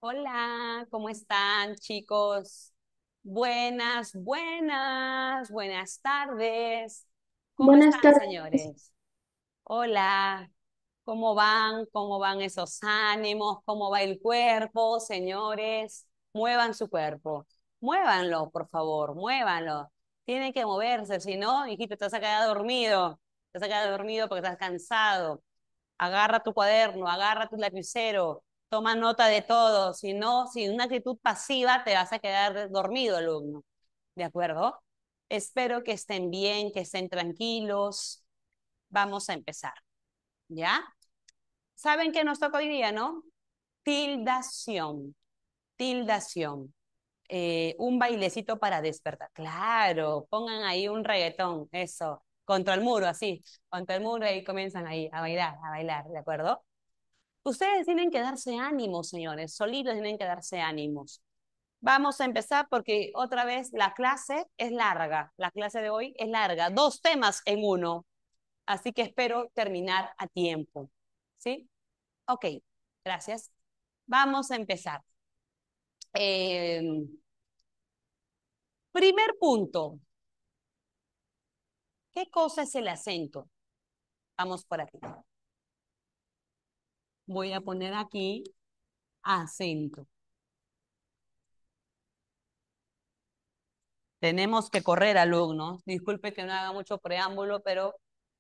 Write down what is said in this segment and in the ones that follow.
Hola, ¿cómo están, chicos? Buenas tardes. ¿Cómo Buenas están, tardes. señores? Hola, ¿cómo van? ¿Cómo van esos ánimos? ¿Cómo va el cuerpo, señores? Muevan su cuerpo. Muévanlo, por favor, muévanlo. Tienen que moverse, si no, hijito, te vas a quedar dormido. Te vas a quedar dormido porque estás cansado. Agarra tu cuaderno, agarra tu lapicero, toma nota de todo. Si no, sin una actitud pasiva, te vas a quedar dormido, alumno. ¿De acuerdo? Espero que estén bien, que estén tranquilos. Vamos a empezar. ¿Ya? ¿Saben qué nos toca hoy día, no? Tildación. Tildación. Un bailecito para despertar. Claro, pongan ahí un reggaetón, eso. Contra el muro, así. Contra el muro y comienzan ahí a bailar, ¿de acuerdo? Ustedes tienen que darse ánimos, señores, solitos tienen que darse ánimos. Vamos a empezar porque otra vez la clase es larga, la clase de hoy es larga, dos temas en uno, así que espero terminar a tiempo. ¿Sí? Ok, gracias. Vamos a empezar. Eh, Primer punto, ¿qué cosa es el acento? Vamos por aquí. Voy a poner aquí acento. Tenemos que correr, alumnos. Disculpe que no haga mucho preámbulo, pero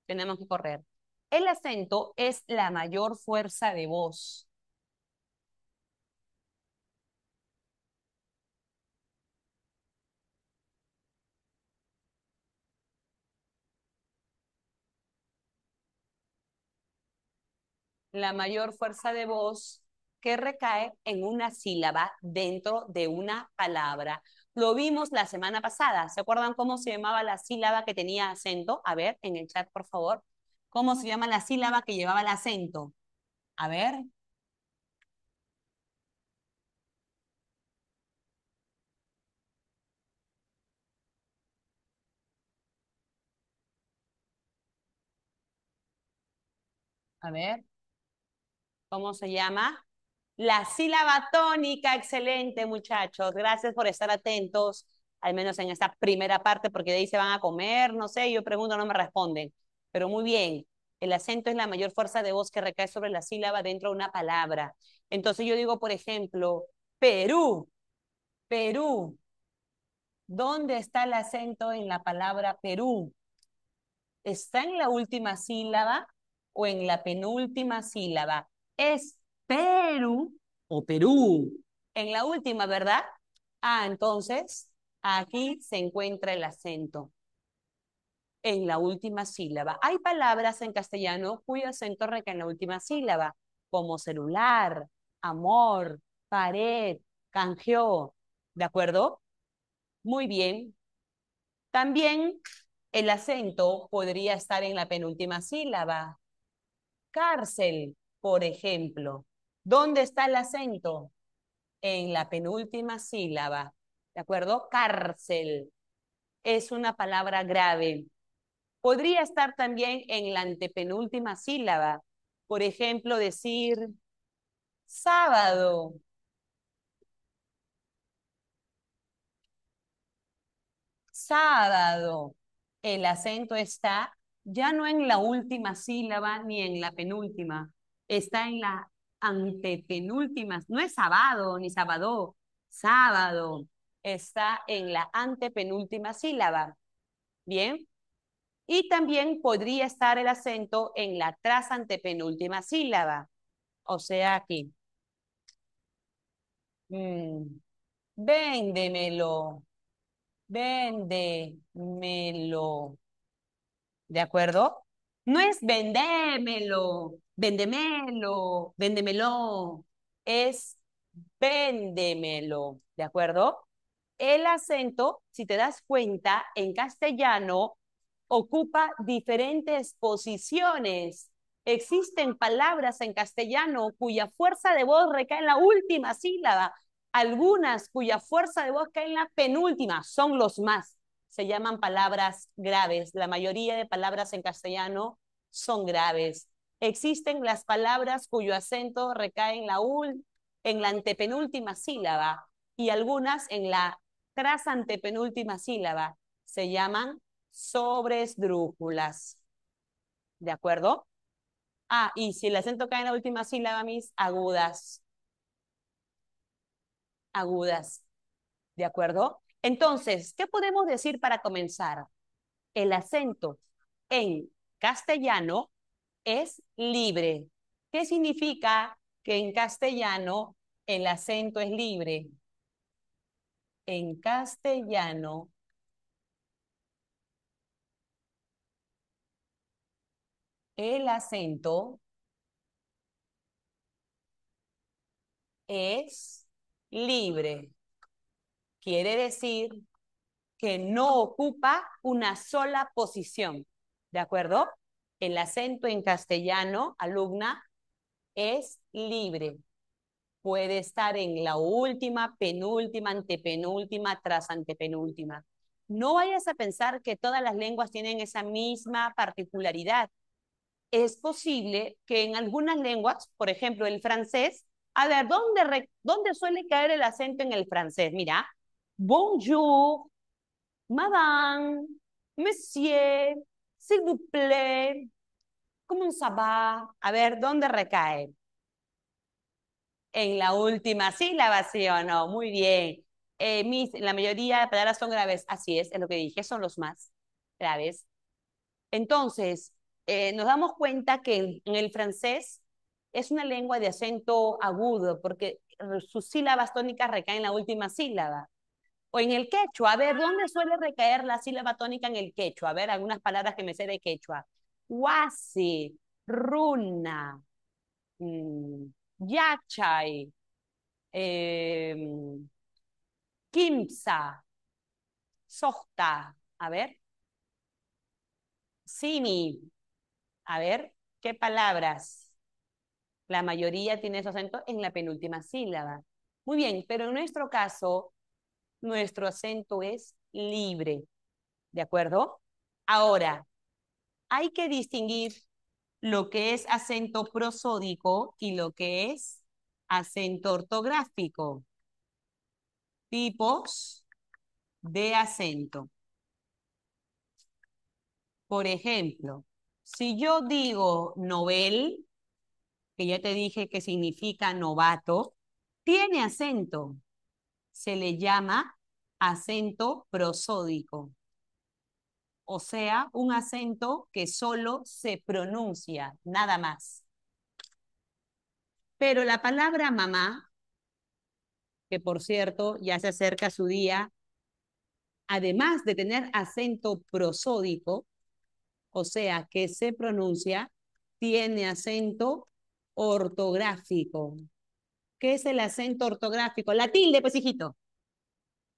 tenemos que correr. El acento es la mayor fuerza de voz. La mayor fuerza de voz que recae en una sílaba dentro de una palabra. Lo vimos la semana pasada. ¿Se acuerdan cómo se llamaba la sílaba que tenía acento? A ver, en el chat, por favor. ¿Cómo se llama la sílaba que llevaba el acento? A ver, a ver. ¿Cómo se llama? La sílaba tónica, excelente muchachos. Gracias por estar atentos, al menos en esta primera parte, porque de ahí se van a comer, no sé, yo pregunto, no me responden. Pero muy bien, el acento es la mayor fuerza de voz que recae sobre la sílaba dentro de una palabra. Entonces yo digo, por ejemplo, Perú, Perú. ¿Dónde está el acento en la palabra Perú? ¿Está en la última sílaba o en la penúltima sílaba? Es Perú o Perú. En la última, ¿verdad? Ah, entonces aquí se encuentra el acento en la última sílaba. Hay palabras en castellano cuyo acento recae en la última sílaba, como celular, amor, pared, canjeó. ¿De acuerdo? Muy bien. También el acento podría estar en la penúltima sílaba. Cárcel, por ejemplo. ¿Dónde está el acento? En la penúltima sílaba. ¿De acuerdo? Cárcel es una palabra grave. Podría estar también en la antepenúltima sílaba. Por ejemplo, decir sábado. Sábado. El acento está ya no en la última sílaba ni en la penúltima, está en la antepenúltima. No es sábado ni sábado, sábado. Está en la antepenúltima sílaba. Bien. Y también podría estar el acento en la trasantepenúltima sílaba. O sea, aquí. Mm, véndemelo, véndemelo. ¿De acuerdo? No es vendémelo, vendémelo, véndemelo. Es véndemelo. ¿De acuerdo? El acento, si te das cuenta, en castellano ocupa diferentes posiciones. Existen palabras en castellano cuya fuerza de voz recae en la última sílaba, algunas cuya fuerza de voz cae en la penúltima, son los más. Se llaman palabras graves. La mayoría de palabras en castellano son graves. Existen las palabras cuyo acento recae en en la antepenúltima sílaba y algunas en la tras antepenúltima sílaba. Se llaman sobresdrújulas. ¿De acuerdo? Ah, y si el acento cae en la última sílaba, mis agudas. Agudas. ¿De acuerdo? Entonces, ¿qué podemos decir para comenzar? El acento en castellano es libre. ¿Qué significa que en castellano el acento es libre? En castellano el acento es libre. Quiere decir que no ocupa una sola posición. ¿De acuerdo? El acento en castellano, alumna, es libre. Puede estar en la última, penúltima, antepenúltima, tras antepenúltima. No vayas a pensar que todas las lenguas tienen esa misma particularidad. Es posible que en algunas lenguas, por ejemplo, el francés, a ver, ¿dónde suele caer el acento en el francés? Mira, bonjour, madame, monsieur, s'il vous plaît, ¿cómo ça va? A ver, ¿dónde recae? En la última sílaba, ¿sí o no? Muy bien. La mayoría de palabras son graves. Así es lo que dije, son los más graves. Entonces, nos damos cuenta que en el francés es una lengua de acento agudo porque sus sílabas tónicas recaen en la última sílaba. O en el quechua, a ver, ¿dónde suele recaer la sílaba tónica en el quechua? A ver, algunas palabras que me sé de quechua. Huasi, runa, yachay, eh, Kimsa, Sota, a ver, Simi, a ver, ¿qué palabras? La mayoría tiene su acento en la penúltima sílaba. Muy bien, pero en nuestro caso, nuestro acento es libre, ¿de acuerdo? Ahora, hay que distinguir lo que es acento prosódico y lo que es acento ortográfico. Tipos de acento. Por ejemplo, si yo digo novel, que ya te dije que significa novato, tiene acento. Se le llama acento prosódico. O sea, un acento que solo se pronuncia, nada más. Pero la palabra mamá, que por cierto ya se acerca su día, además de tener acento prosódico, o sea, que se pronuncia, tiene acento ortográfico. ¿Qué es el acento ortográfico? La tilde, pues, hijito.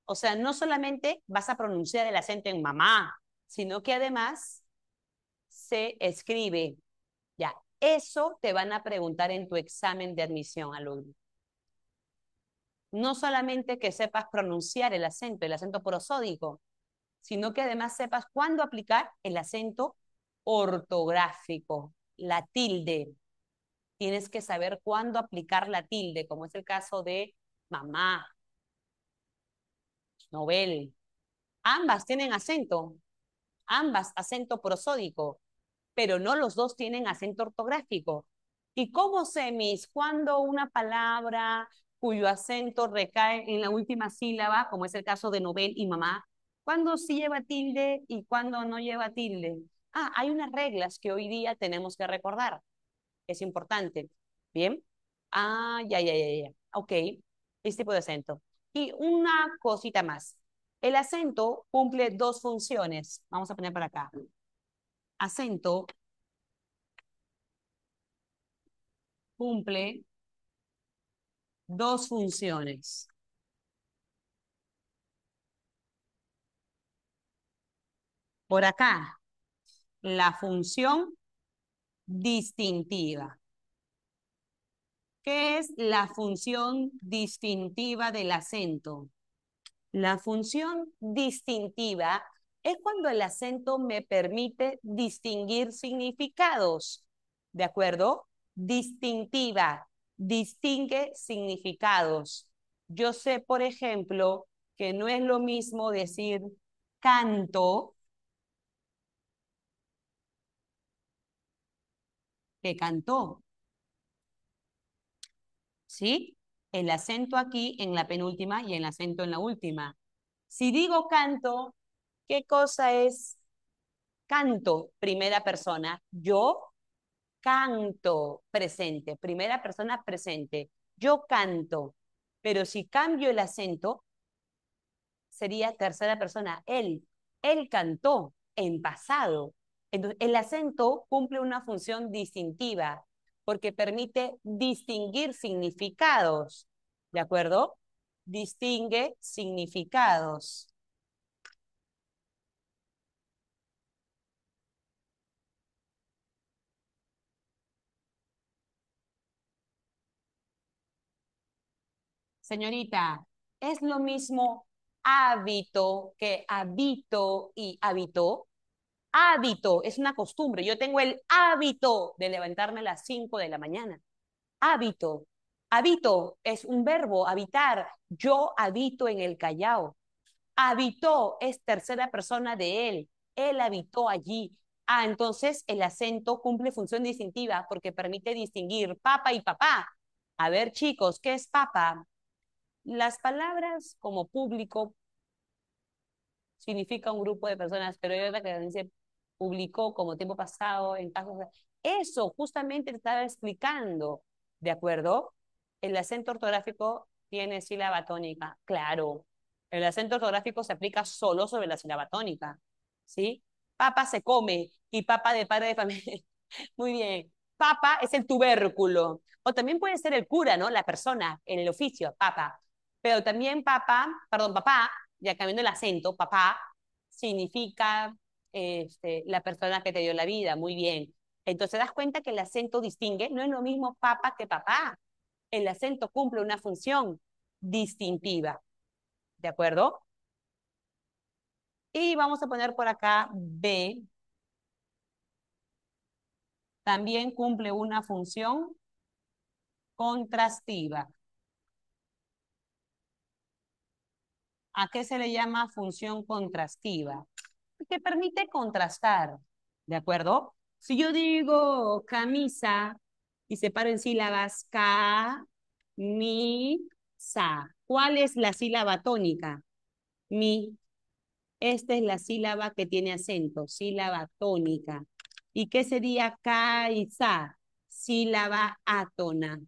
O sea, no solamente vas a pronunciar el acento en mamá, sino que además se escribe. Ya, eso te van a preguntar en tu examen de admisión, alumno. No solamente que sepas pronunciar el acento prosódico, sino que además sepas cuándo aplicar el acento ortográfico, la tilde. Tienes que saber cuándo aplicar la tilde, como es el caso de mamá, novel. Ambas tienen acento, ambas acento prosódico, pero no los dos tienen acento ortográfico. ¿Y cómo sé, Miss, cuando una palabra cuyo acento recae en la última sílaba, como es el caso de novel y mamá, cuándo sí lleva tilde y cuándo no lleva tilde? Ah, hay unas reglas que hoy día tenemos que recordar. Es importante. ¿Bien? Ah, ya. Ok, este tipo de acento. Y una cosita más. El acento cumple dos funciones. Vamos a poner para acá. Acento cumple dos funciones. Por acá, la función distintiva. ¿Qué es la función distintiva del acento? La función distintiva es cuando el acento me permite distinguir significados. ¿De acuerdo? Distintiva. distingue significados. Yo sé, por ejemplo, que no es lo mismo decir canto que cantó, ¿sí? El acento aquí en la penúltima y el acento en la última. Si digo canto, ¿qué cosa es canto? Primera persona. Yo canto, presente. Primera persona presente. Yo canto. Pero si cambio el acento, sería tercera persona. Él cantó en pasado. Entonces, el acento cumple una función distintiva porque permite distinguir significados. ¿De acuerdo? Distingue significados. Señorita, ¿es lo mismo hábito que habito y habitó? Hábito es una costumbre. Yo tengo el hábito de levantarme a las 5 de la mañana. Hábito. Habito es un verbo, habitar. Yo habito en el Callao. Habitó es tercera persona de él. Él habitó allí. Ah, entonces el acento cumple función distintiva porque permite distinguir papa y papá. A ver, chicos, ¿qué es papa? Las palabras como público significa un grupo de personas, pero hay otra que dice publicó como tiempo pasado en casos de... Eso justamente te estaba explicando, ¿de acuerdo? El acento ortográfico tiene sílaba tónica, claro. El acento ortográfico se aplica solo sobre la sílaba tónica, ¿sí? Papa se come y papa de padre de familia. Muy bien. Papa es el tubérculo. O también puede ser el cura, ¿no? La persona en el oficio, papa. Pero también papa, perdón, papá, ya cambiando el acento, papá, significa la persona que te dio la vida. Muy bien. Entonces, ¿te das cuenta que el acento distingue? No es lo mismo papa que papá. El acento cumple una función distintiva. ¿De acuerdo? Y vamos a poner por acá B. También cumple una función contrastiva. ¿A qué se le llama función contrastiva? Que permite contrastar, ¿de acuerdo? Si yo digo camisa y separo en sílabas ca, mi, sa, ¿cuál es la sílaba tónica? Mi. Esta es la sílaba que tiene acento, sílaba tónica. ¿Y qué sería ca y sa? Sílaba átona,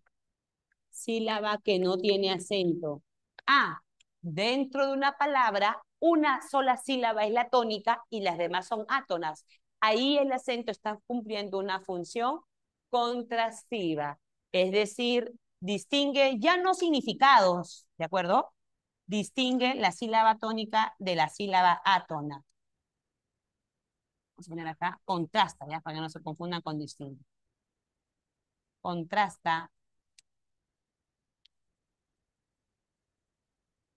sílaba que no tiene acento. Ah, dentro de una palabra, una sola sílaba es la tónica y las demás son átonas. Ahí el acento está cumpliendo una función contrastiva, es decir, distingue ya no significados, ¿de acuerdo? Distingue la sílaba tónica de la sílaba átona. Vamos a poner acá, contrasta, ¿ya? Para que no se confundan con distingue. Contrasta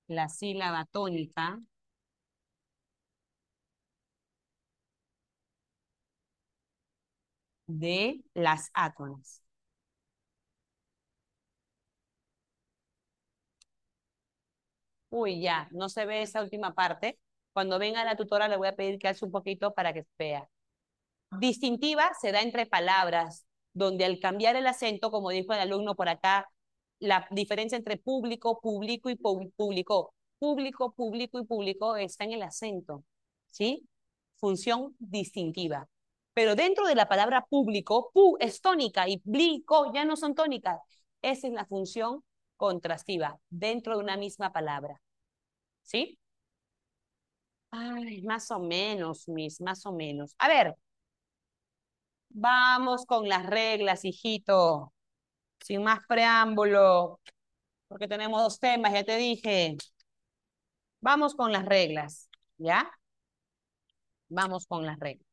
la sílaba tónica de las átonas. Uy, ya, no se ve esa última parte. Cuando venga la tutora le voy a pedir que haga un poquito para que vea. Distintiva se da entre palabras, donde al cambiar el acento, como dijo el alumno por acá, la diferencia entre público, público y público, público y público está en el acento, ¿sí? Función distintiva. Pero dentro de la palabra público, pu es tónica y blico ya no son tónicas. Esa es la función contrastiva dentro de una misma palabra, ¿sí? Ay, más o menos, más o menos. A ver, vamos con las reglas, hijito, sin más preámbulo, porque tenemos dos temas, ya te dije. Vamos con las reglas, ¿ya? Vamos con las reglas.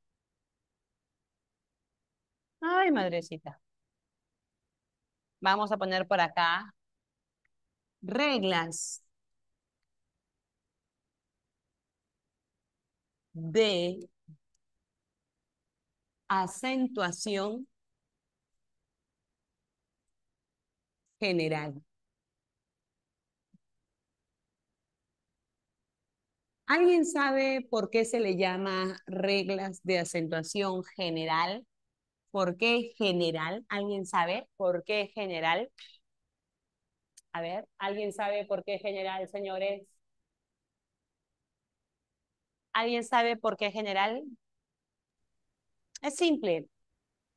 Ay, madrecita. Vamos a poner por acá reglas de acentuación general. ¿Alguien sabe por qué se le llama reglas de acentuación general? ¿Por qué general? ¿Alguien sabe por qué general? A ver, ¿alguien sabe por qué general, señores? ¿Alguien sabe por qué general? Es simple,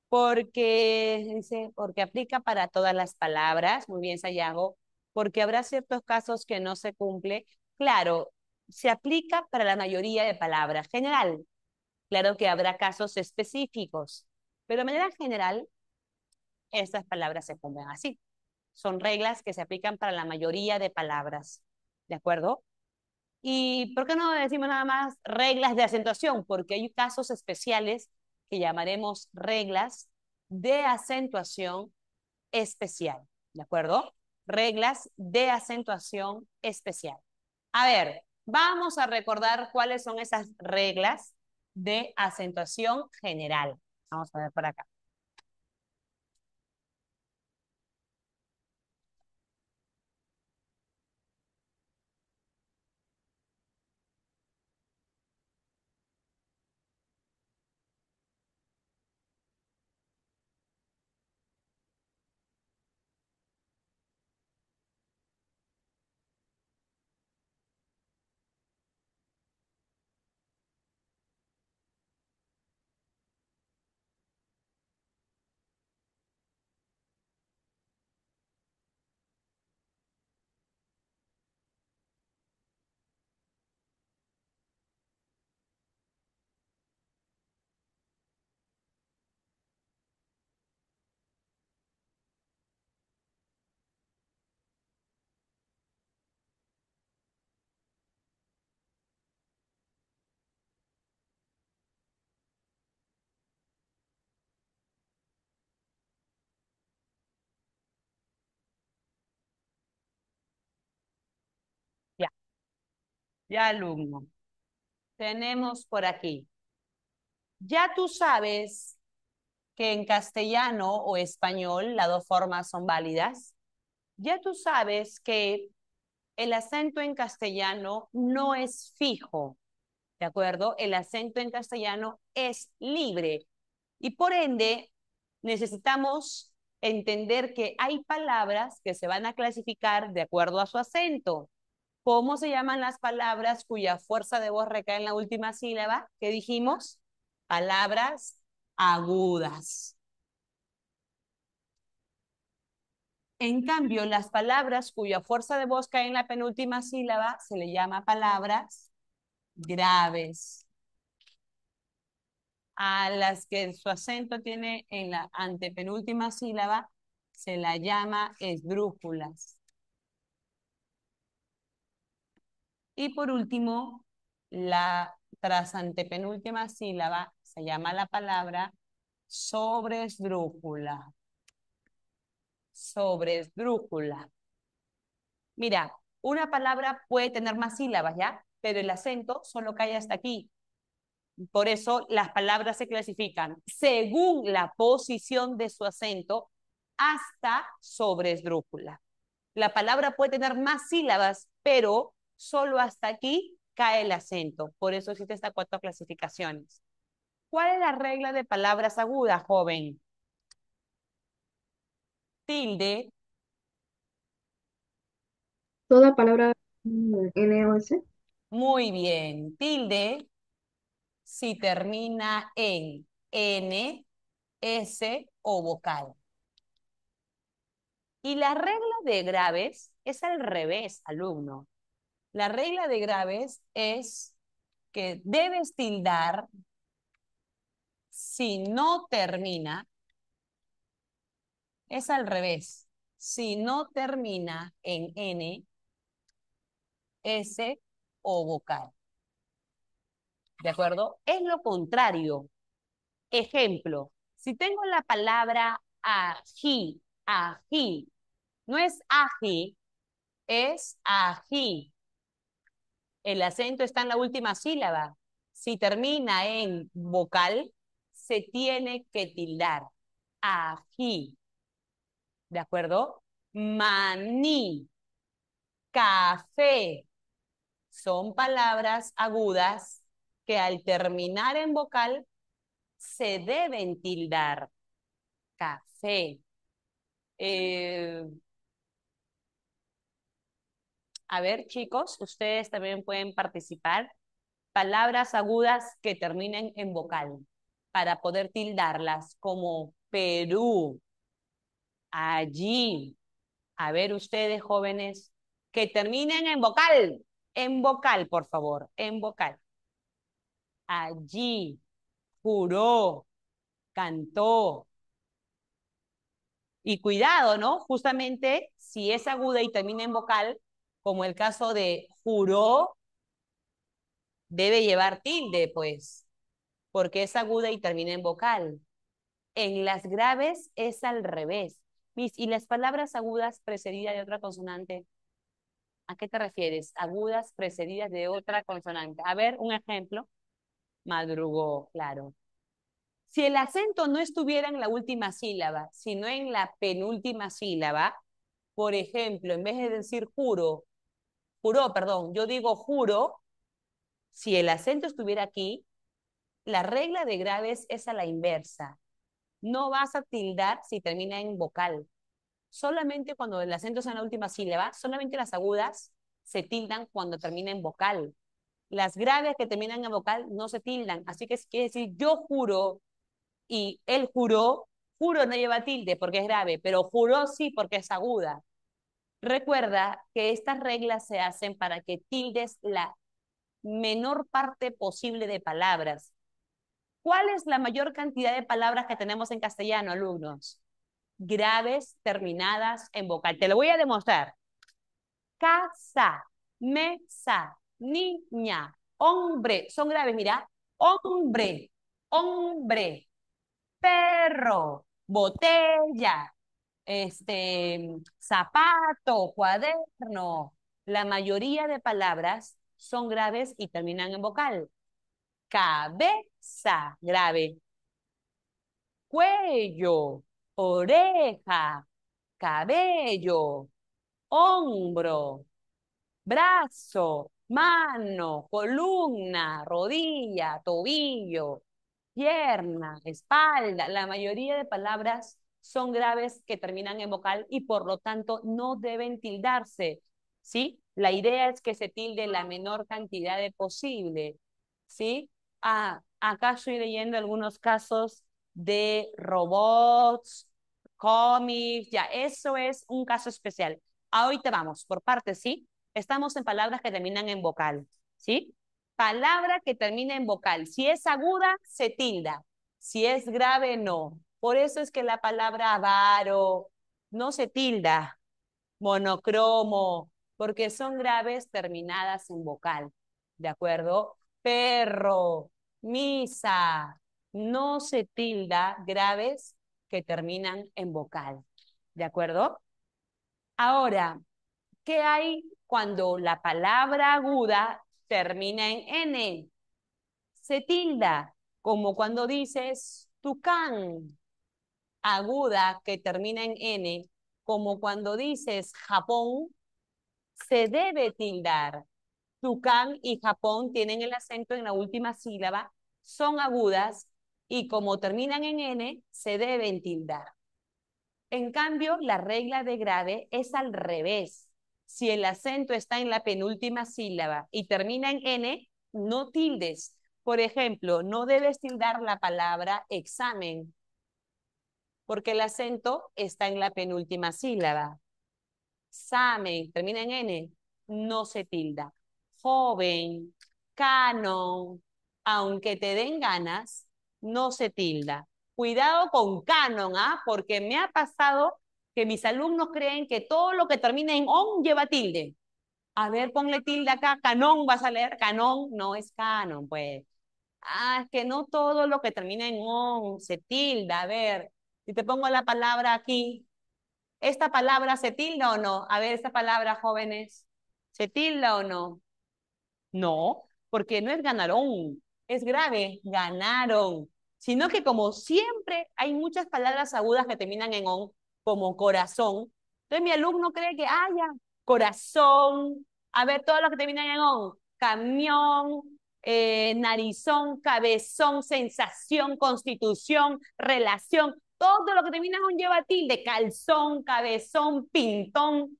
porque, dice, porque aplica para todas las palabras, muy bien, Sayago, porque habrá ciertos casos que no se cumple. Claro, se aplica para la mayoría de palabras. General, claro que habrá casos específicos, pero de manera general, estas palabras se cumplen así. Son reglas que se aplican para la mayoría de palabras, ¿de acuerdo? ¿Y por qué no decimos nada más reglas de acentuación? Porque hay casos especiales que llamaremos reglas de acentuación especial, ¿de acuerdo? Reglas de acentuación especial. A ver, vamos a recordar cuáles son esas reglas de acentuación general. Vamos a ver por acá. Ya, ya alumno. Tenemos por aquí. Ya tú sabes que en castellano o español las dos formas son válidas. Ya tú sabes que el acento en castellano no es fijo, ¿de acuerdo? El acento en castellano es libre y por ende necesitamos entender que hay palabras que se van a clasificar de acuerdo a su acento. ¿Cómo se llaman las palabras cuya fuerza de voz recae en la última sílaba? ¿Qué dijimos? Palabras agudas. En cambio, las palabras cuya fuerza de voz cae en la penúltima sílaba se le llama palabras graves. A las que su acento tiene en la antepenúltima sílaba se la llama esdrújulas. Y por último, la tras antepenúltima sílaba se llama la palabra sobresdrújula. Sobresdrújula. Mira, una palabra puede tener más sílabas, ¿ya? Pero el acento solo cae hasta aquí. Por eso las palabras se clasifican según la posición de su acento hasta sobresdrújula. La palabra puede tener más sílabas, pero solo hasta aquí cae el acento. Por eso existen estas cuatro clasificaciones. ¿Cuál es la regla de palabras agudas, joven? Tilde. Toda palabra N o S. Muy bien. Tilde si termina en N, S o vocal. Y la regla de graves es al revés, alumno. La regla de graves es que debes tildar si no termina, es al revés. Si no termina en N, S o vocal. ¿De acuerdo? Es lo contrario. Ejemplo, si tengo la palabra ají, ají, no es ají, es ají. El acento está en la última sílaba. Si termina en vocal, se tiene que tildar. Ají. ¿De acuerdo? maní, café. Son palabras agudas que al terminar en vocal se deben tildar. Café. Eh, a ver, chicos, ustedes también pueden participar. Palabras agudas que terminen en vocal para poder tildarlas como Perú, allí. A ver, ustedes jóvenes, que terminen en vocal, por favor, en vocal. Allí, juró, cantó. Y cuidado, ¿no? Justamente si es aguda y termina en vocal, como el caso de juró, debe llevar tilde, pues, porque es aguda y termina en vocal. En las graves es al revés. Y las palabras agudas precedidas de otra consonante, ¿a qué te refieres? Agudas precedidas de otra consonante. A ver, un ejemplo. Madrugó, claro. Si el acento no estuviera en la última sílaba, sino en la penúltima sílaba, por ejemplo, en vez de decir juró, perdón, yo digo juro, si el acento estuviera aquí, la regla de graves es a la inversa. No vas a tildar si termina en vocal. Solamente cuando el acento es en la última sílaba, solamente las agudas se tildan cuando termina en vocal. Las graves que terminan en vocal no se tildan. Así que quiere decir yo juro y él juró, juro no lleva tilde porque es grave, pero juró sí porque es aguda. Recuerda que estas reglas se hacen para que tildes la menor parte posible de palabras. ¿Cuál es la mayor cantidad de palabras que tenemos en castellano, alumnos? Graves terminadas en vocal. Te lo voy a demostrar. Casa, mesa, niña, hombre. Son graves, mira. Hombre, hombre, perro, botella, zapato, cuaderno. La mayoría de palabras son graves y terminan en vocal. Cabeza, grave. Cuello, oreja, cabello, hombro, brazo, mano, columna, rodilla, tobillo, pierna, espalda. La mayoría de palabras son graves que terminan en vocal y por lo tanto no deben tildarse, ¿sí? La idea es que se tilde la menor cantidad de posible, ¿sí? Acá estoy leyendo algunos casos de robots, cómics, ya, eso es un caso especial. Ahorita vamos, por partes, ¿sí? Estamos en palabras que terminan en vocal, ¿sí? Palabra que termina en vocal. Si es aguda, se tilda. Si es grave, no. Por eso es que la palabra avaro no se tilda. Monocromo, porque son graves terminadas en vocal. ¿De acuerdo? Perro, misa, no se tilda graves que terminan en vocal. ¿De acuerdo? Ahora, ¿qué hay cuando la palabra aguda termina en N? Se tilda, como cuando dices tucán, aguda que termina en N, como cuando dices Japón, se debe tildar. Tucán y Japón tienen el acento en la última sílaba, son agudas y como terminan en N, se deben tildar. En cambio, la regla de grave es al revés. Si el acento está en la penúltima sílaba y termina en N, no tildes. Por ejemplo, no debes tildar la palabra examen, porque el acento está en la penúltima sílaba. Examen, termina en N, no se tilda. Joven, canon, aunque te den ganas, no se tilda. Cuidado con canon, ¿ah? Porque me ha pasado que mis alumnos creen que todo lo que termina en on lleva tilde. A ver, ponle tilde acá, canon, vas a leer, canon, no es canon, pues. Es que no todo lo que termina en on se tilda. A ver, si te pongo la palabra aquí, ¿esta palabra se tilda o no? A ver, esta palabra, jóvenes, ¿se tilda o no? No, porque no es ganaron, es grave, ganaron. Sino que como siempre hay muchas palabras agudas que terminan en on, como corazón, Entonces mi alumno cree que, ya, corazón, a ver, todo lo que terminan en on, camión, narizón, cabezón, sensación, constitución, relación, todo lo que termina en on lleva tilde, calzón, cabezón, pintón,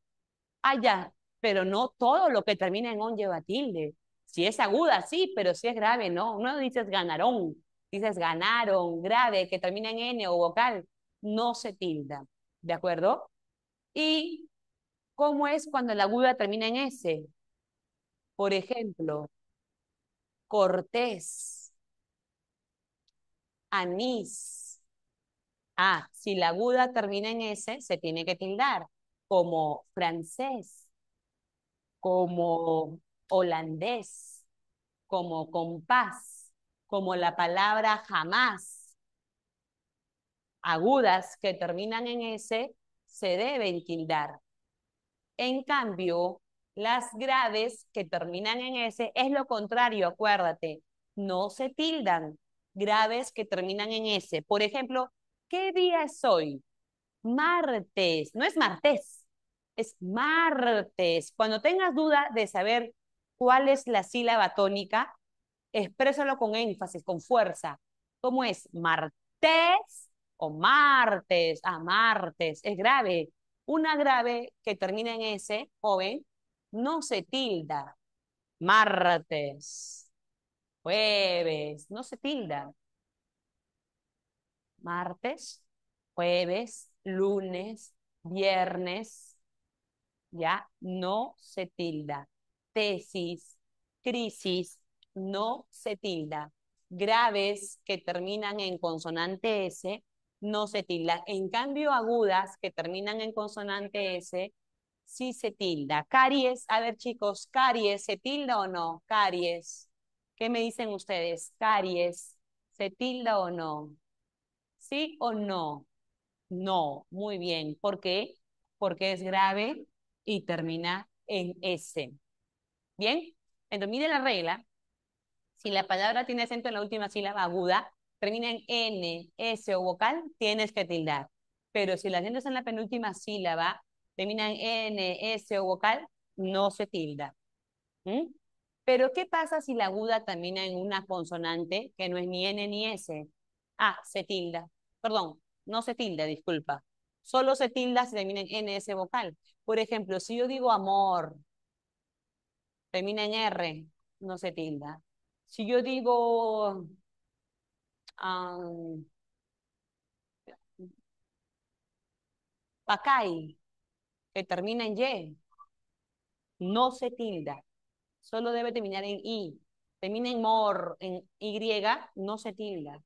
ya, pero no todo lo que termina en on lleva tilde. Si es aguda, sí, pero si es grave, no. No dices ganaron, dices ganaron, grave, que termina en N o vocal, no se tilda. ¿De acuerdo? ¿Y cómo es cuando la aguda termina en S? Por ejemplo, cortés, anís. Si la aguda termina en S, se tiene que tildar, como francés, como holandés, como compás, como la palabra jamás. Agudas que terminan en S se deben tildar. En cambio, las graves que terminan en S es lo contrario, acuérdate, no se tildan. Graves que terminan en S. Por ejemplo, ¿qué día es hoy? Martes. No es martes, es martes. Cuando tengas duda de saber cuál es la sílaba tónica, exprésalo con énfasis, con fuerza. ¿Cómo es? ¿Martes o martes? Martes. Es grave. Una grave que termina en S, joven, no se tilda. Martes. Jueves. No se tilda. Martes, jueves, lunes, viernes, ya no se tilda. Tesis, crisis, no se tilda. Graves que terminan en consonante S, no se tilda. En cambio, agudas que terminan en consonante S, sí se tilda. Caries, a ver chicos, caries, ¿se tilda o no? Caries. ¿Qué me dicen ustedes? Caries, ¿se tilda o no? ¿Sí o no? No, muy bien. ¿Por qué? Porque es grave y termina en S. ¿Bien? Entonces, mire la regla. Si la palabra tiene acento en la última sílaba aguda, termina en N, S o vocal, tienes que tildar. Pero si la acento está en la penúltima sílaba, termina en N, S o vocal, no se tilda. ¿Mm? Pero, ¿qué pasa si la aguda termina en una consonante que no es ni N ni S? Se tilda. Perdón, no se tilda, disculpa. Solo se tilda si termina en N, S vocal. Por ejemplo, si yo digo amor, termina en R, no se tilda. Si yo digo um, pacay, que termina en Y, no se tilda. Solo debe terminar en I. Termina en mor, en Y, no se tilda.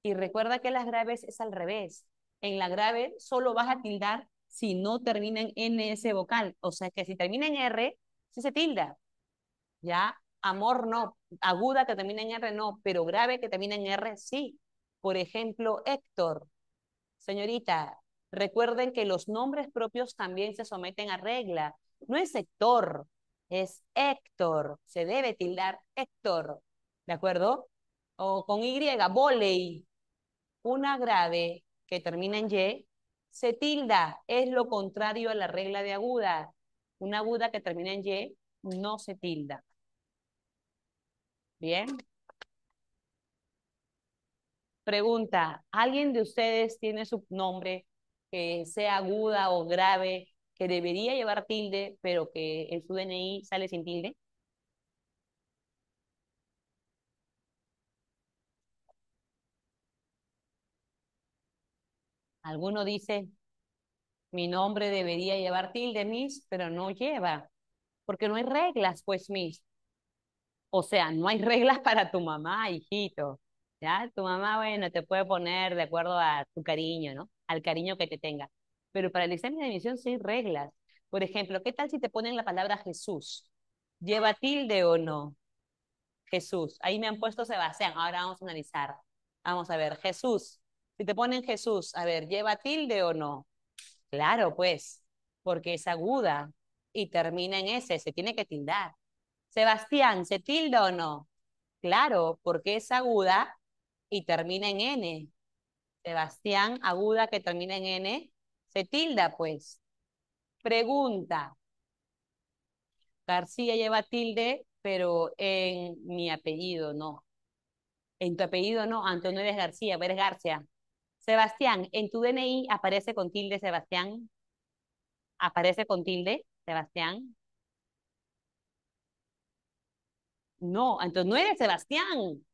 Y recuerda que las graves es al revés. En la grave solo vas a tildar si no termina en NS vocal. O sea que si termina en R, sí se tilda. Ya, amor no. Aguda que termina en R no, pero grave que termina en R sí. Por ejemplo, Héctor. Señorita, recuerden que los nombres propios también se someten a regla. No es Héctor, es Héctor. Se debe tildar Héctor. ¿De acuerdo? O con Y, voley. Una grave que termina en Y se tilda, es lo contrario a la regla de aguda. Una aguda que termina en Y no se tilda. Bien. Pregunta, ¿alguien de ustedes tiene su nombre que sea aguda o grave, que debería llevar tilde, pero que en su DNI sale sin tilde? Alguno dice, mi nombre debería llevar tilde, Miss, pero no lleva, porque no hay reglas, pues, Miss. O sea, no hay reglas para tu mamá, hijito. ¿Ya? Tu mamá, bueno, te puede poner de acuerdo a tu cariño, ¿no? Al cariño que te tenga. Pero para el examen de admisión sí hay reglas. Por ejemplo, ¿qué tal si te ponen la palabra Jesús? ¿Lleva tilde o no? Jesús. Ahí me han puesto Sebastián. Ahora vamos a analizar. Vamos a ver, Jesús. Si te ponen Jesús, a ver, ¿lleva tilde o no? Claro, pues, porque es aguda y termina en S, se tiene que tildar. Sebastián, ¿se tilda o no? Claro, porque es aguda y termina en N. Sebastián, aguda que termina en N, se tilda, pues. Pregunta. García lleva tilde, pero en mi apellido no. En tu apellido no, Antonio eres García, eres García. Sebastián, en tu DNI aparece con tilde Sebastián. ¿Aparece con tilde, Sebastián? No, entonces no eres Sebastián.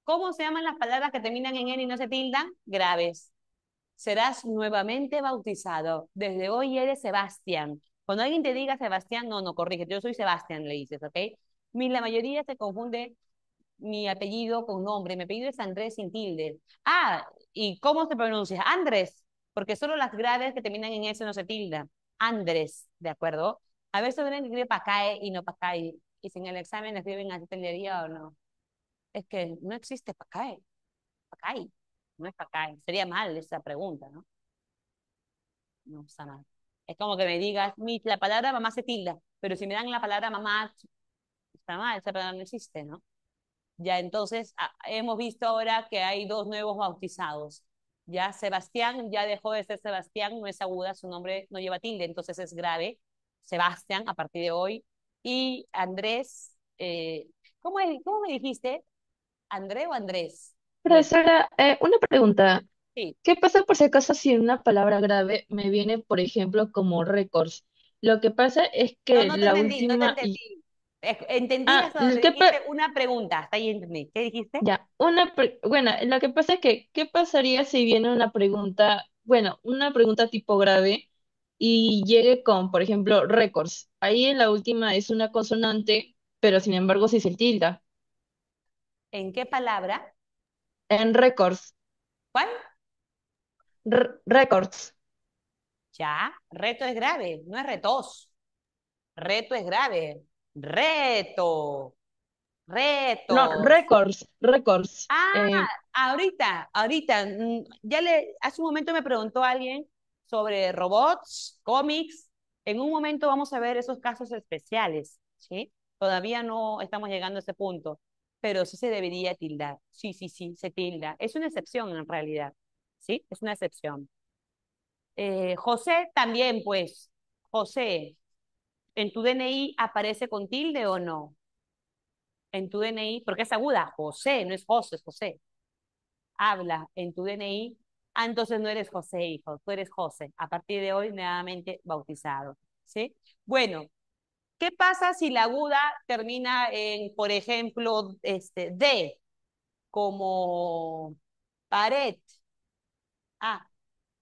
¿Cómo se llaman las palabras que terminan en N y no se tildan? Graves. Serás nuevamente bautizado. Desde hoy eres Sebastián. Cuando alguien te diga Sebastián, no, no, corrige. Yo soy Sebastián, le dices, ¿ok? La mayoría se confunde mi apellido con nombre. Mi apellido es Andrés sin tilde. Ah, ¿y cómo se pronuncia? Andrés, porque solo las graves que terminan en S no se tildan. Andrés, ¿de acuerdo? A veces uno escribe Pacae y no Pacay. Y si en el examen escriben así, ¿entendería o no? Es que no existe Pacae. Pacay. No es Pacay. Sería mal esa pregunta, ¿no? No está mal. Es como que me digas, la palabra mamá se tilda, pero si me dan la palabra mamá, está mal, esa palabra no existe, ¿no? Ya entonces hemos visto ahora que hay dos nuevos bautizados. Ya Sebastián ya dejó de ser Sebastián, no es aguda, su nombre no lleva tilde, entonces es grave. Sebastián a partir de hoy. Y Andrés, ¿cómo me dijiste? ¿André o Andrés? Bueno, Profesora, una pregunta. sí. ¿Qué pasa por si acaso si una palabra grave me viene, por ejemplo, como récords? Lo que pasa es No, que no te la entendí, no te última... entendí. Entendí Ah, hasta donde dijiste una pregunta, hasta ahí entendí. ¿Qué dijiste? ya, bueno, lo que pasa es que, ¿qué pasaría si viene una pregunta, bueno, una pregunta tipo grave y llegue con, por ejemplo, récords? Ahí en la última es una consonante, pero sin embargo sí se tilda. ¿En qué palabra? En récords, ¿Cuál? récords. Ya, reto es grave, no es retos. Reto es grave. Reto, No, retos. récords. Ah, ahorita, hace un momento me preguntó alguien sobre robots, cómics. En un momento vamos a ver esos casos especiales, ¿sí? Todavía no estamos llegando a ese punto, pero sí se debería tildar. Sí, sí, sí, se tilda. Es una excepción en realidad, ¿sí? Es una excepción. José también, pues, José, ¿en tu DNI aparece con tilde o no? En tu DNI, porque es aguda, José, no es José, es José. Habla en tu DNI, entonces no eres José, hijo, tú eres José. A partir de hoy, nuevamente bautizado, ¿sí? Bueno, ¿qué pasa si la aguda termina en, por ejemplo, D, como pared? Ah,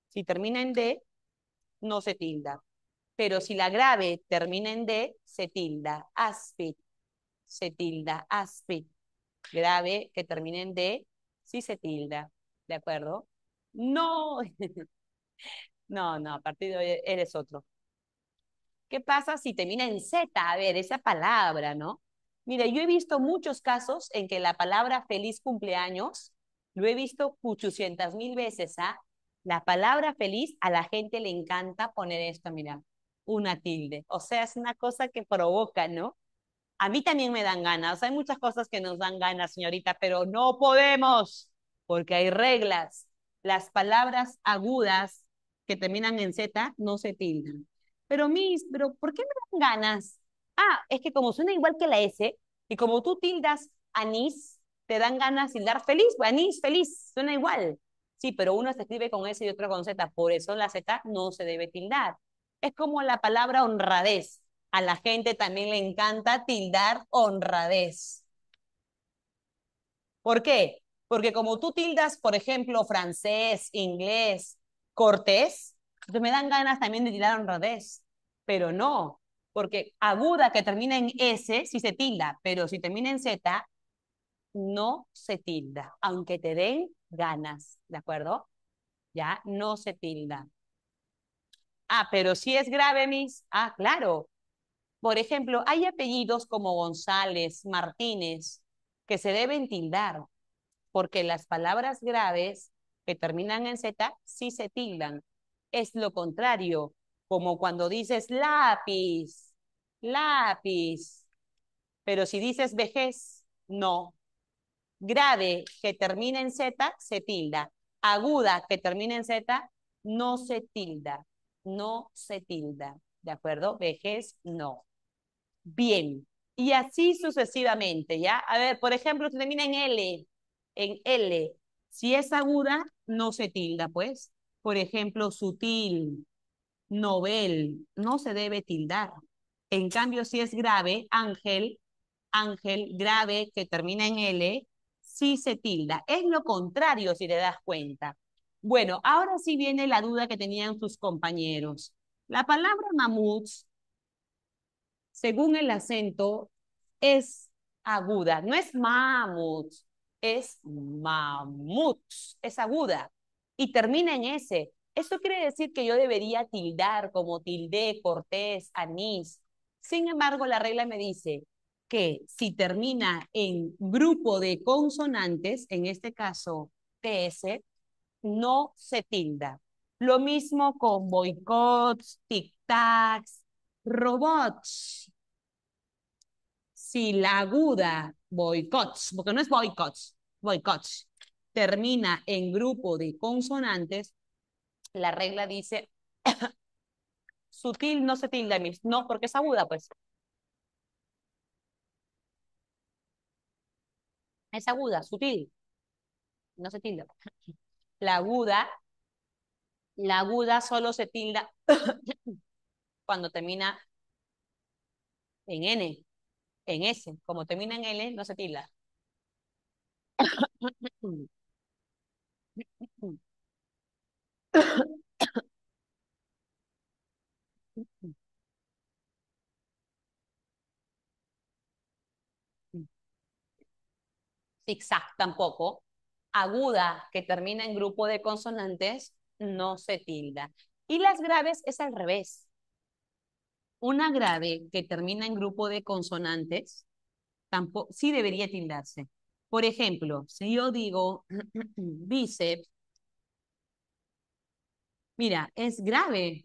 si termina en D, no se tilda. Pero si la grave termina en D, se tilda. Aspid, se tilda. Aspid. Grave que termine en D, sí se tilda. ¿De acuerdo? No, no, no, a partir de hoy eres otro. ¿Qué pasa si termina en Z? A ver, esa palabra, ¿no? Mira, yo he visto muchos casos en que la palabra feliz cumpleaños, lo he visto 800.000 veces, ¿ah? La palabra feliz, a la gente le encanta poner esto, mira, una tilde. O sea, es una cosa que provoca, ¿no? A mí también me dan ganas. Hay muchas cosas que nos dan ganas, señorita, pero no podemos, porque hay reglas. Las palabras agudas que terminan en Z no se tildan. Pero ¿por qué me dan ganas? Ah, es que como suena igual que la S, y como tú tildas anís, te dan ganas de tildar feliz. Pues, anís, feliz, suena igual. Sí, pero uno se escribe con S y otro con Z, por eso la Z no se debe tildar. Es como la palabra honradez. A la gente también le encanta tildar honradez. ¿Por qué? Porque como tú tildas, por ejemplo, francés, inglés, cortés, entonces me dan ganas también de tildar honradez. Pero no, porque aguda que termina en S, sí se tilda, pero si termina en Z, no se tilda, aunque te den ganas, ¿de acuerdo? Ya, no se tilda. Ah, pero si es grave, Miss. Ah, claro. Por ejemplo, hay apellidos como González, Martínez, que se deben tildar, porque las palabras graves que terminan en Z sí se tildan. Es lo contrario, como cuando dices lápiz, lápiz, pero si dices vejez, no. Grave que termina en Z se tilda. Aguda que termina en Z no se tilda. no se tilda. ¿De acuerdo? Vejez, no. Bien. Y así sucesivamente, ¿ya? A ver, por ejemplo, si termina en L, si es aguda, no se tilda, pues. Por ejemplo, sutil, novel, no se debe tildar. En cambio, si es grave, ángel, ángel, grave, que termina en L, sí se tilda. Es lo contrario, si te das cuenta. Bueno, ahora sí viene la duda que tenían sus compañeros. La palabra mamuts, según el acento, es aguda. No es mamuts, es mamuts, es aguda. Y termina en S. Esto quiere decir que yo debería tildar como tildé, cortés, anís. Sin embargo, la regla me dice que si termina en grupo de consonantes, en este caso TS, no se tilda. Lo mismo con boicots, tic-tacs, robots. Si la aguda, boicots, porque no es boicots, boicots, termina en grupo de consonantes, la regla dice sutil no se tilda, no, porque es aguda, pues. Es aguda, sutil, no se tilda. La aguda, la aguda solo se tilda cuando termina en N, en S. Como termina en L, no se tilda. Zigzag tampoco. Aguda, que termina en grupo de consonantes, no se tilda. Y las graves es al revés. Una grave que termina en grupo de consonantes, tampoco, sí debería tildarse. Por ejemplo, si yo digo bíceps, mira, es grave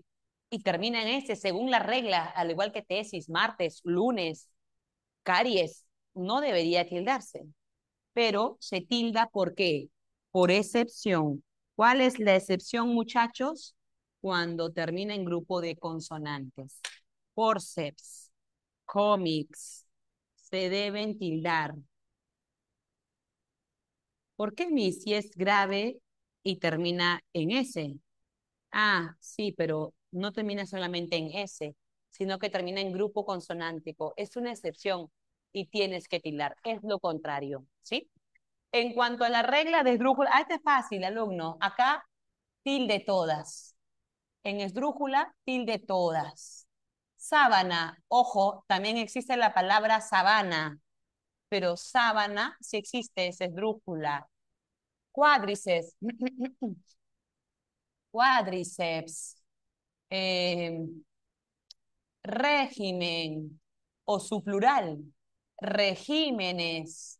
y termina en S según la regla, al igual que tesis, martes, lunes, caries, no debería tildarse. Pero se tilda ¿por qué? Por excepción. ¿Cuál es la excepción, muchachos? Cuando termina en grupo de consonantes. Forceps, cómics, se deben tildar. ¿Por qué mi si es grave y termina en S? Ah, sí, pero no termina solamente en S, sino que termina en grupo consonántico. Es una excepción y tienes que tildar. Es lo contrario, ¿sí? En cuanto a la regla de esdrújula, este es fácil, alumno. Acá, tilde todas. En esdrújula, tilde todas. Sábana, ojo, también existe la palabra sabana, pero sábana sí existe, es esdrújula. Cuádriceps, cuádriceps, eh, régimen, o su plural, regímenes,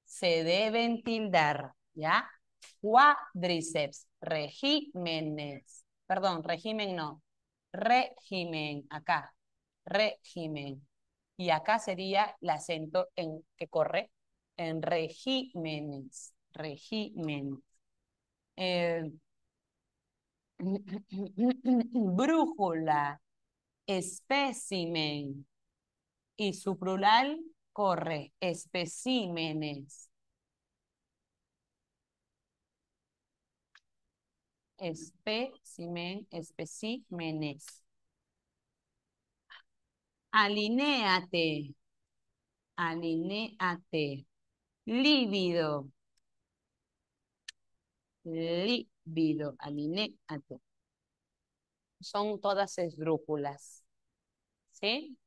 se deben tildar, ¿ya? Cuádriceps, regímenes, perdón, régimen no, régimen, acá, régimen. Y acá sería el acento en que corre en regímenes, régimen. Eh, brújula, espécimen. Y su plural corre, especímenes. Espécimen, especímenes. Alinéate, alinéate. Lívido, lívido, alinéate. Son todas esdrújulas, ¿sí?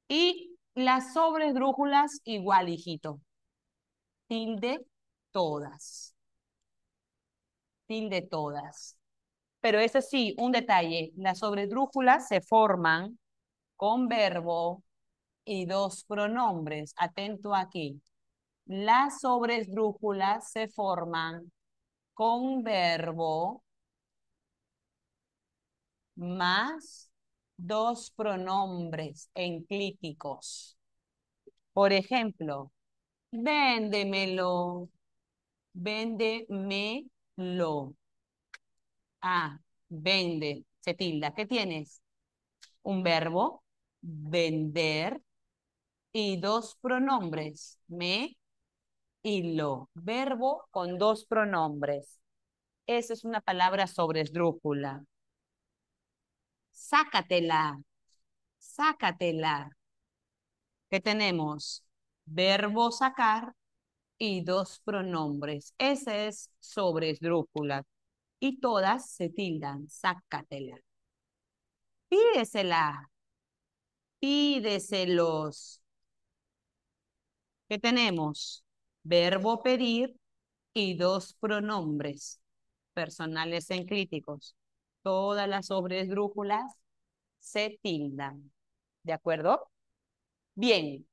Y las sobresdrújulas igual, hijito. Tilde todas, tilde todas. Pero eso sí, un detalle, las sobresdrújulas se forman con verbo y dos pronombres. Atento aquí. Las sobresdrújulas se forman con verbo más dos pronombres enclíticos. Por ejemplo, véndemelo, véndemelo. Ah, vende, se tilda. ¿Qué tienes? Un verbo, vender, y dos pronombres, me y lo. Verbo con dos pronombres. Esa es una palabra sobre esdrújula. Sácatela, sácatela. ¿Qué tenemos? Verbo sacar y dos pronombres. Ese es sobre esdrújula. Y todas se tildan, sácatela. Pídesela, pídeselos. ¿Qué tenemos? Verbo pedir y dos pronombres personales en críticos. Todas las sobresdrújulas se tildan. ¿De acuerdo? Bien.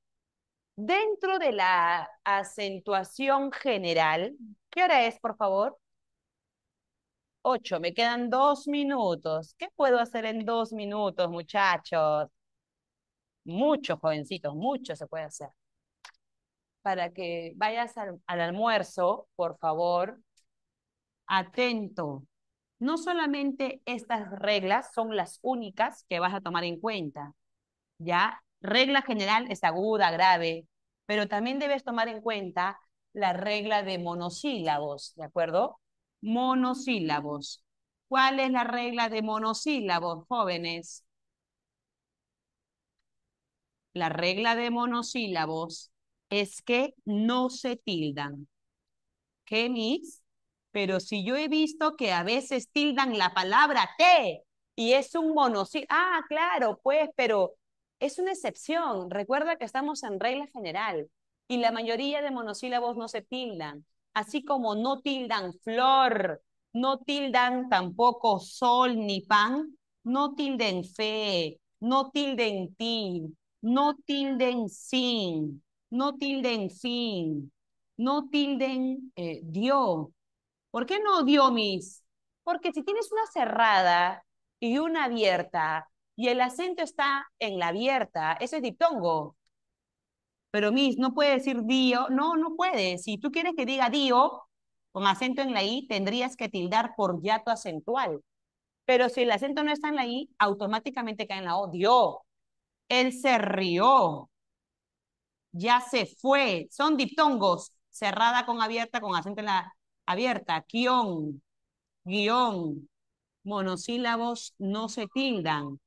Dentro de la acentuación general, ¿qué hora es, por favor? 8. Me quedan 2 minutos. ¿Qué puedo hacer en 2 minutos, muchachos? Mucho, jovencitos, mucho se puede hacer. Para que vayas al almuerzo, por favor, atento. No solamente estas reglas son las únicas que vas a tomar en cuenta, ¿ya? Regla general es aguda, grave, pero también debes tomar en cuenta la regla de monosílabos, ¿de acuerdo? Monosílabos. ¿Cuál es la regla de monosílabos, jóvenes? La regla de monosílabos es que no se tildan. ¿Qué, mis? Pero si yo he visto que a veces tildan la palabra te y es un monosílabo. Ah, claro, pues, pero es una excepción. Recuerda que estamos en regla general y la mayoría de monosílabos no se tildan. Así como no tildan flor, no tildan tampoco sol ni pan, no tilden fe, no tilden ti, no tilden sin, no tilden fin, no tilden dio. ¿Por qué no dio, mis? Porque si tienes una cerrada y una abierta y el acento está en la abierta, eso es diptongo. Pero mis, no puede decir dio, no, no puede. Si tú quieres que diga dio con acento en la i, tendrías que tildar por hiato acentual. Pero si el acento no está en la i, automáticamente cae en la o. Dio. Él se rió. Ya se fue. Son diptongos. Cerrada con acento en la abierta. Guión, guión. Monosílabos no se tildan.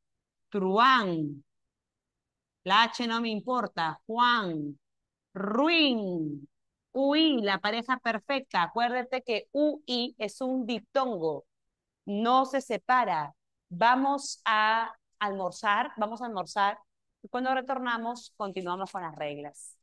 Truán. La H no me importa. Juan. Ruin. UI, la pareja perfecta. Acuérdate que UI es un diptongo. No se separa. Vamos a almorzar. Vamos a almorzar. Y cuando retornamos, continuamos con las reglas.